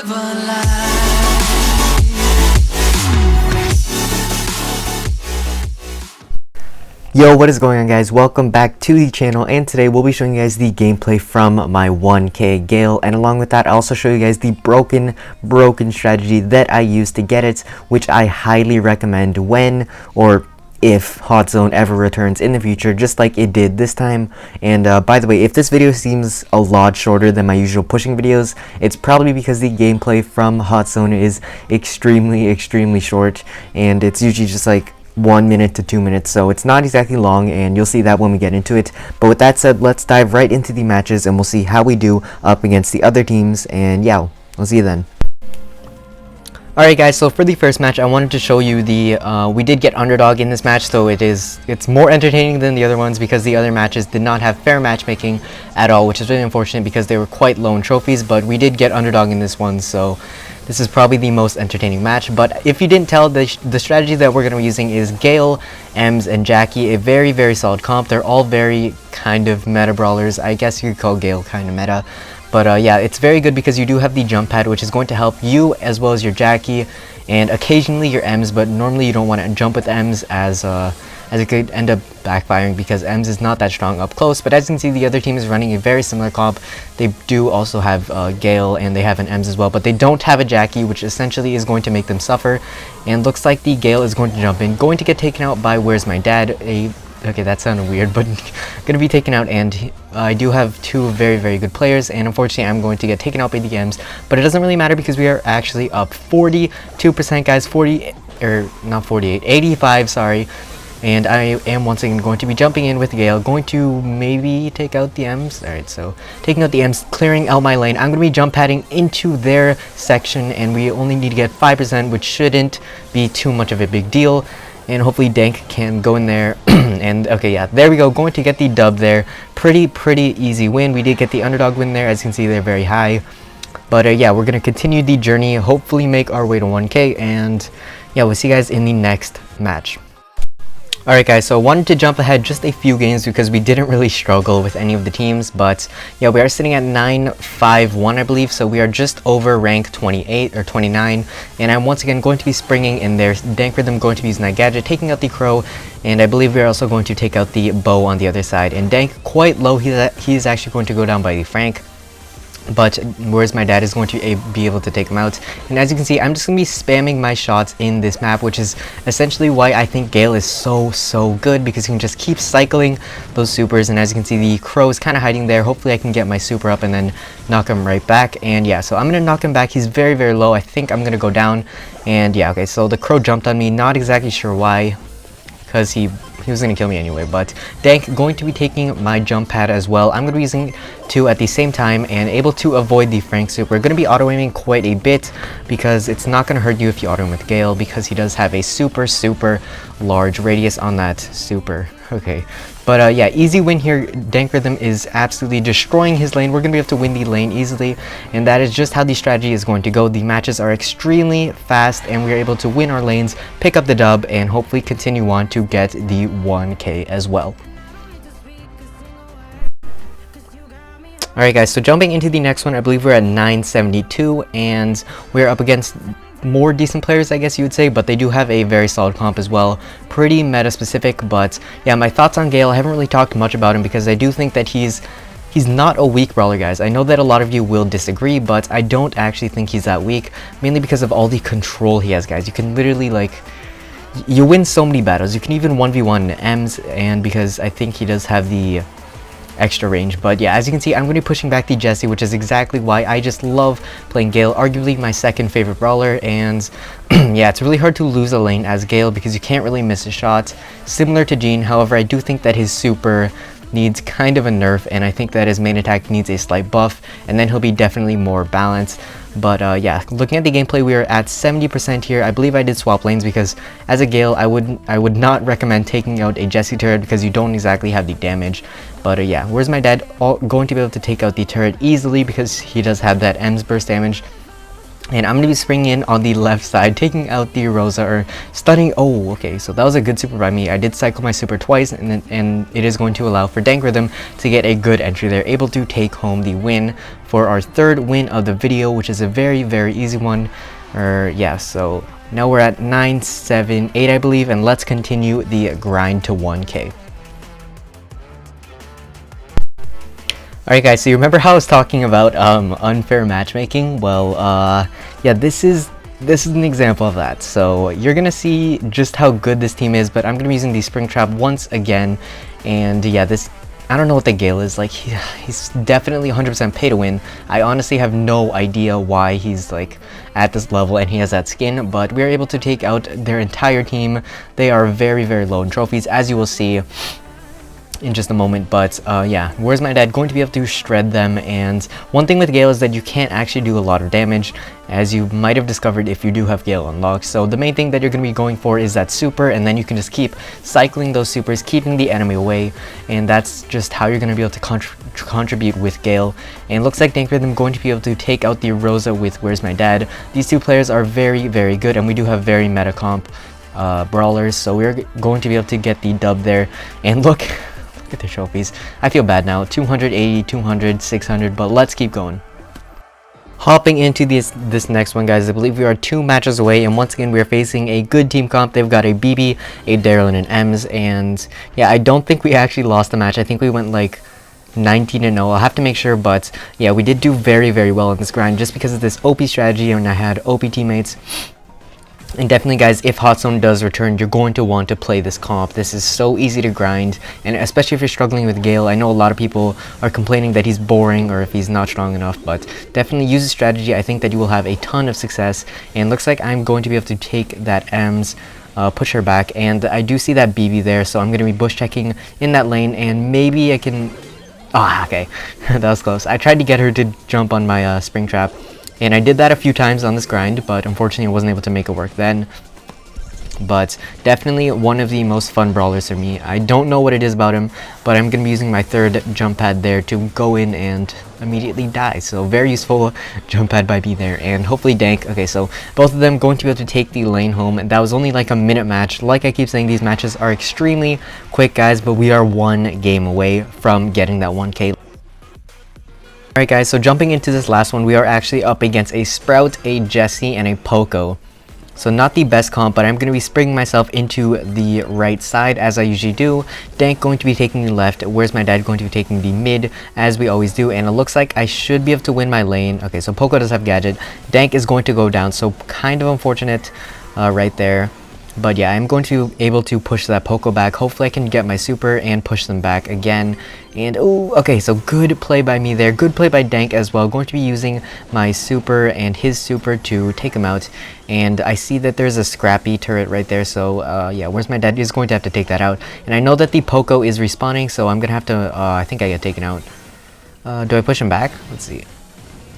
Yo, what is going on, guys? Welcome back to the channel, and today we'll be showing you guys the gameplay from my 1K Gale, and along with that I'll also show you guys the broken strategy that I used to get it, which I highly recommend when or if Hot Zone ever returns in the future, just like it did this time. And by the way, if this video seems a lot shorter than my usual pushing videos, it's probably because the gameplay from Hot Zone is extremely short, and it's usually just like 1 minute to 2 minutes, so it's not exactly long, and you'll see that when we get into it. But with that said, let's dive right into the matches and we'll see how we do up against the other teams, and yeah, we'll see you then. Alright guys, so for the first match I wanted to show you the we did get underdog in this match, so it's more entertaining than the other ones because the other matches did not have fair matchmaking at all, which is really unfortunate because they were quite low in trophies. But we did get underdog in this one, so this is probably the most entertaining match. But if you didn't tell, the strategy that we're going to be using is Gale, Ems, and Jackie, a very solid comp. They're all very kind of meta brawlers. I guess you could call Gale kind of meta. But yeah, it's very good because you do have the jump pad, which is going to help you as well as your Jackie and occasionally your Ems, but normally you don't want to jump with Ems as it could end up backfiring because Ems is not that strong up close. But as you can see, the other team is running a very similar comp. They do also have Gale, and they have an Ems as well, but they don't have a Jackie, which essentially is going to make them suffer. And looks like the Gale is going to jump in, going to get taken out by Where's My Dad, okay, that sounded weird, but gonna be taken out, and I do have two very good players, and unfortunately I'm going to get taken out by the Ems, but it doesn't really matter because we are actually up 42%, guys. 85, sorry. And I am once again going to be jumping in with Gale, going to maybe take out the Ems. Alright, so taking out the Ems, clearing out my lane. I'm going to be jump padding into their section, and we only need to get 5%, which shouldn't be too much of a big deal. And hopefully Dank can go in there. And okay, yeah, there we go, going to get the dub there. Pretty easy win. We did get the underdog win there. As you can see, they're very high. But yeah, we're gonna continue the journey, hopefully make our way to 1K, and yeah, we'll see you guys in the next match. Alright guys, so I wanted to jump ahead just a few games because we didn't really struggle with any of the teams, but yeah, we are sitting at 9-5-1, I believe, so we are just over rank 28 or 29, and I'm once again going to be springing in there. Dank Rhythm going to be using that gadget, taking out the Crow, and I believe we're also going to take out the Bow on the other side. And Dank quite low, he's actually going to go down by the Frank, but Where's My Dad is going to be able to take him out. And as you can see, I'm just going to be spamming my shots in this map, which is essentially why I think Gale is so good, because you can just keep cycling those supers. And as you can see, the Crow is kind of hiding there. Hopefully I can get my super up and then knock him right back. And yeah, so I'm going to knock him back. He's very low. I think I'm going to go down. And yeah, okay, so the Crow jumped on me. Not exactly sure why, because he was going to kill me anyway. But Dank going to be taking my jump pad as well. I'm going to be using two at the same time and able to avoid the Frank super. We're going to be auto-aiming quite a bit because it's not going to hurt you if you auto-aim with Gale, because he does have a super large radius on that super. Okay, but yeah, easy win here. Dank Rhythm is absolutely destroying his lane. We're going to be able to win the lane easily, and that is just how the strategy is going to go. The matches are extremely fast, and we are able to win our lanes, pick up the dub, and hopefully continue on to get the 1K as well. Alright guys, so jumping into the next one, I believe we're at 972, and we're up against more decent players, I guess you would say, but they do have a very solid comp as well. Pretty meta specific. But yeah, my thoughts on Gale, I haven't really talked much about him because I do think that he's not a weak brawler, guys. I know that a lot of you will disagree, but I don't actually think he's that weak, mainly because of all the control he has, guys. You can literally, like, you win so many battles. You can even 1v1 Ems, and because I think he does have the extra range. But yeah, as you can see, I'm going to be pushing back the Jessie, which is exactly why I just love playing Gale, arguably my second favorite brawler. And yeah, it's really hard to lose a lane as Gale because you can't really miss a shot, similar to Jean. However, I do think that his super needs kind of a nerf, and I think that his main attack needs a slight buff, and then he'll be definitely more balanced. But yeah, looking at the gameplay, we are at 70% here. I believe I did swap lanes because as a Gale, I would not recommend taking out a Jessie turret because you don't exactly have the damage. But yeah, Where's My Dad going to be able to take out the turret easily because he does have that Ems burst damage. And I'm going to be springing in on the left side, taking out the Rosa, or stunning. Oh, okay, so that was a good super by me. I did cycle my super twice, and it is going to allow for Dank Rhythm to get a good entry there, able to take home the win for our third win of the video, which is a very, very easy one. Yeah, so now we're at 9, 7, 8, I believe, and let's continue the grind to 1K. Alright guys, so you remember how I was talking about unfair matchmaking? Well, yeah, this is an example of that. So you're gonna see just how good this team is, but I'm gonna be using the Spring Trap once again. And yeah, I don't know what the Gale is like. He's definitely 100% pay to win. I honestly have no idea why he's like at this level and he has that skin, but we are able to take out their entire team. They are very, very low in trophies, as you will see in just a moment. But yeah, where's my dad going to be able to shred them? And one thing with Gale is that you can't actually do a lot of damage, as you might have discovered if you do have Gale unlocked. So the main thing that you're going to be going for is that super, and then you can just keep cycling those supers, keeping the enemy away, and that's just how you're going to be able to contribute with Gale. And it looks like Dank Rhythm going to be able to take out the Rosa with Where's My Dad. These two players are very, very good, and we do have very meta comp brawlers, so we're going to be able to get the dub there. And look at the trophies. I feel bad now. 280, 200, 600, but let's keep going. Hopping into this next one, guys, I believe we are 2 matches away, and once again we are facing a good team comp. They've got a BB, a Daryl, and an Ems, and yeah, I don't think we actually lost the match. I think we went like 19-0. I'll have to make sure, but yeah, we did do very, very well in this grind just because of this OP strategy, and I had OP teammates. And definitely, guys, if Hot Zone does return, you're going to want to play this comp. This is so easy to grind, and especially if you're struggling with Gale. I know a lot of people are complaining that he's boring or if he's not strong enough, but definitely use the strategy. I think that you will have a ton of success, and looks like I'm going to be able to take that Ems, push her back, and I do see that BB there, so I'm going to be bush checking in that lane, and maybe I can... Ah, okay, that was close. I tried to get her to jump on my Spring Trap, and I did that a few times on this grind, but unfortunately I wasn't able to make it work then. But definitely one of the most fun brawlers for me. I don't know what it is about him, but I'm going to be using my third jump pad there to go in and immediately die. So very useful jump pad by me there, and hopefully Dank. Okay, so both of them going to be able to take the lane home, and that was only like a minute match. Like I keep saying, these matches are extremely quick, guys, but we are 1 game away from getting that 1K. Alright guys, so jumping into this last one, we are actually up against a Sprout, a Jessie, and a Poco. So not the best comp, but I'm going to be springing myself into the right side as I usually do. Dank going to be taking the left. Where's my dad going to be taking the mid, as we always do. And it looks like I should be able to win my lane. Okay, so Poco does have gadget. Dank is going to go down, so kind of unfortunate right there. But yeah, I'm going to be able to push that Poco back. Hopefully I can get my super and push them back again. And oh, okay, so good play by me there. Good play by Dank as well. Going to be using my super and his super to take him out. And I see that there's a scrappy turret right there. So yeah, Where's My Dad is going to have to take that out. And I know that the Poco is respawning, so I'm going to have to, I think I get taken out. Do I push him back? Let's see.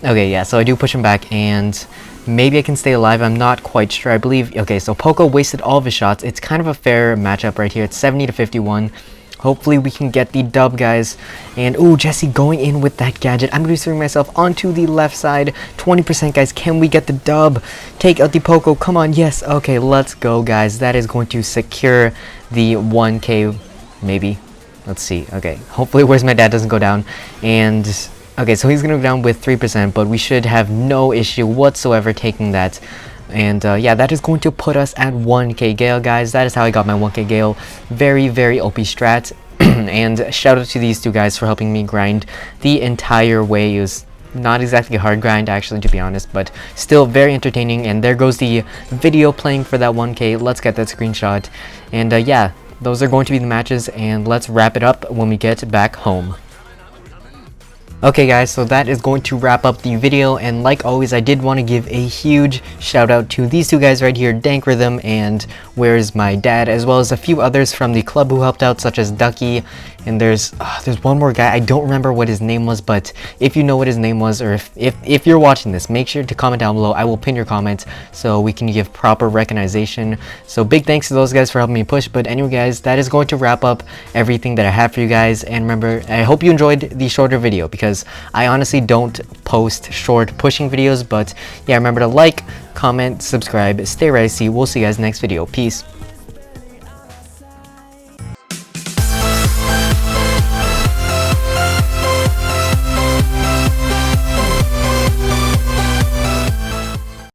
Okay, yeah, so I do push him back, and maybe I can stay alive. I'm not quite sure. I believe... Okay, so Poco wasted all of his shots. It's kind of a fair matchup right here. It's 70 to 51. Hopefully we can get the dub, guys. And, ooh, Jessie going in with that gadget. I'm going to be throwing myself onto the left side. 20%, guys. Can we get the dub? Take out the Poco. Come on, yes. Okay, let's go, guys. That is going to secure the 1K, maybe. Let's see. Okay, hopefully Where's My Dad doesn't go down. And... okay, so he's going to go down with 3%, but we should have no issue whatsoever taking that. And yeah, that is going to put us at 1K Gale, guys. That is how I got my 1K Gale. Very, very OP strat. And shout out to these two guys for helping me grind the entire way. It was not exactly a hard grind, actually, to be honest, but still very entertaining. And there goes the video playing for that 1K. Let's get that screenshot. And yeah, those are going to be the matches, and let's wrap it up when we get back home. Okay guys, so that is going to wrap up the video, and like always I did want to give a huge shout out to these two guys right here, Dank Rhythm and Where's My Dad, as well as a few others from the club who helped out, such as Ducky And there's one more guy. I don't remember what his name was, but if you know what his name was, or if you're watching this, make sure to comment down below. I will pin your comment so we can give proper recognition. So big thanks to those guys for helping me push. But anyway guys, that is going to wrap up everything that I have for you guys. And remember, I hope you enjoyed the shorter video, because I honestly don't post short pushing videos. But yeah, remember to like, comment, subscribe, stay ricey. We'll see you guys next video. Peace.